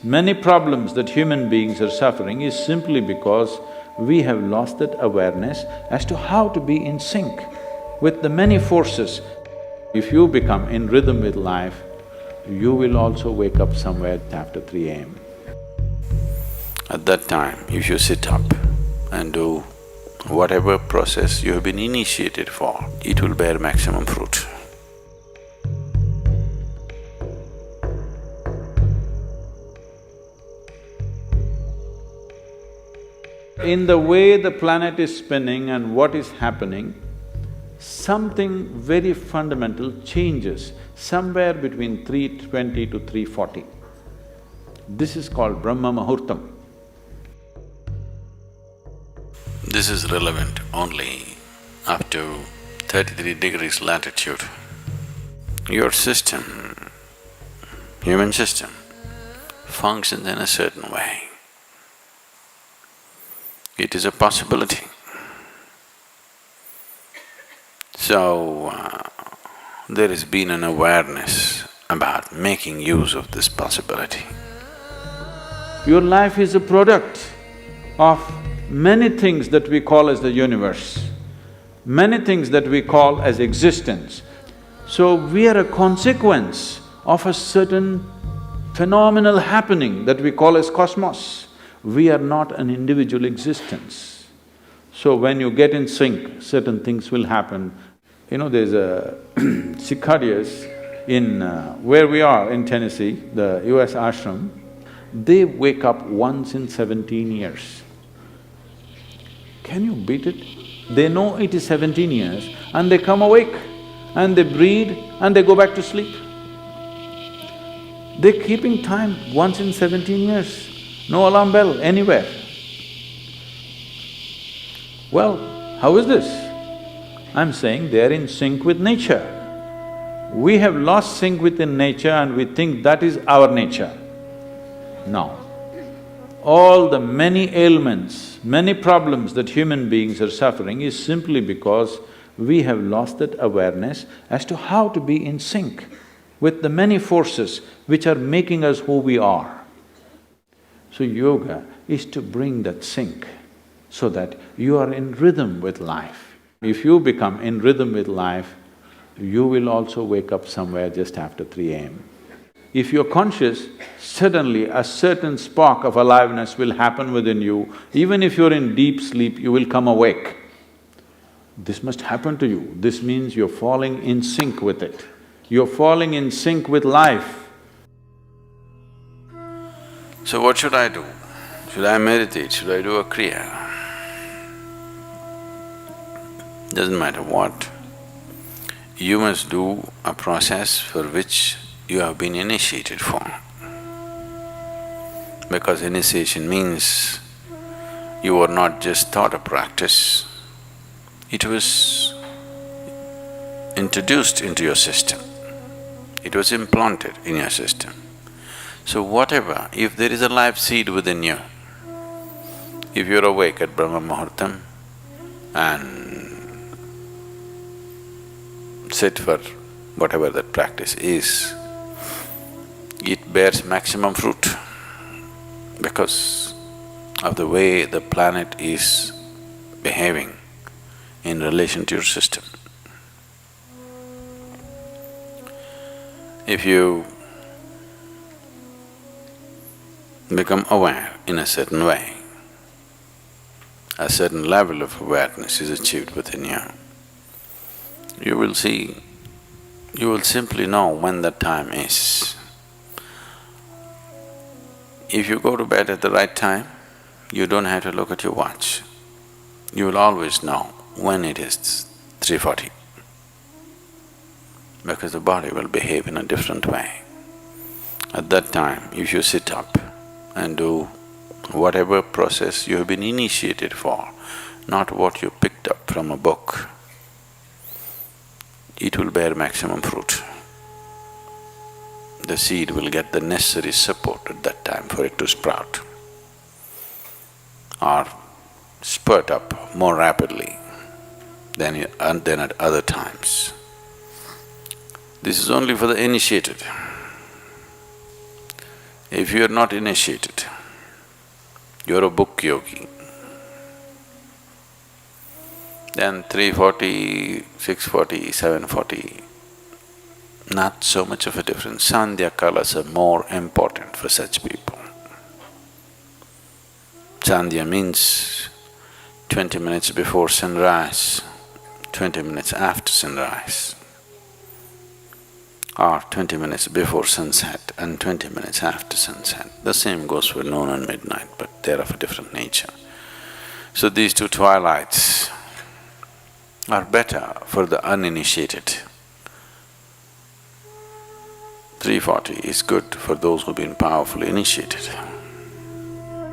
Many problems that human beings are suffering is simply because we have lost that awareness as to how to be in sync with the many forces. If you become in rhythm with life, you will also wake up somewhere after 3 a.m. At that time, if you sit up and do whatever process you have been initiated for, it will bear maximum fruit. In the way the planet is spinning and what is happening, something very fundamental changes somewhere between 3:20 to 3:40. This is called Brahma Muhurtam. This is relevant only up to 33 degrees latitude. Your system, human system, functions in a certain way. It is a possibility. So, there has been an awareness about making use of this possibility. Your life is a product of many things that we call as the universe, many things that we call as existence. So we are a consequence of a certain phenomenal happening that we call as cosmos. We are not an individual existence. So when you get in sync, certain things will happen. You know, there's a cicadas in where we are in Tennessee, the US ashram, they wake up once in 17 years. Can you beat it? They know it is 17 years and they come awake and they breed and they go back to sleep. They're keeping time once in 17 years, no alarm bell anywhere. Well, how is this? I'm saying they're in sync with nature. We have lost sync within nature and we think that is our nature. No. All the many ailments, many problems that human beings are suffering is simply because we have lost that awareness as to how to be in sync with the many forces which are making us who we are. So yoga is to bring that sync so that you are in rhythm with life. If you become in rhythm with life, you will also wake up somewhere just after 3 a.m. If you're conscious, suddenly a certain spark of aliveness will happen within you. Even if you're in deep sleep, you will come awake. This must happen to you. This means you're falling in sync with it. You're falling in sync with life. So what should I do? Should I meditate? Should I do a kriya? Doesn't matter what. You must do a process for which you have been initiated for. Because initiation means you were not just taught a practice, it was introduced into your system, it was implanted in your system. So whatever, if there is a life seed within you, if you're awake at Brahma Muhurtam and sit for whatever that practice is, it bears maximum fruit because of the way the planet is behaving in relation to your system. If you become aware in a certain way, a certain level of awareness is achieved within you, you will see, you will simply know when that time is. If you go to bed at the right time, you don't have to look at your watch. You will always know when it is 3:40, because the body will behave in a different way. At that time, if you sit up and do whatever process you have been initiated for, not what you picked up from a book, it will bear maximum fruit. The seed will get the necessary support at that time for it to sprout or spurt up more rapidly than at other times. This is only for the initiated. If you're not initiated, you're a book yogi, then 340, 640, 740, not so much of a difference. Sandhya kalas are more important for such people. Sandhya means 20 minutes before sunrise, 20 minutes after sunrise, or 20 minutes before sunset and 20 minutes after sunset. The same goes for noon and midnight, but they're of a different nature. So these two twilights are better for the uninitiated. 340 is good for those who've been powerfully initiated.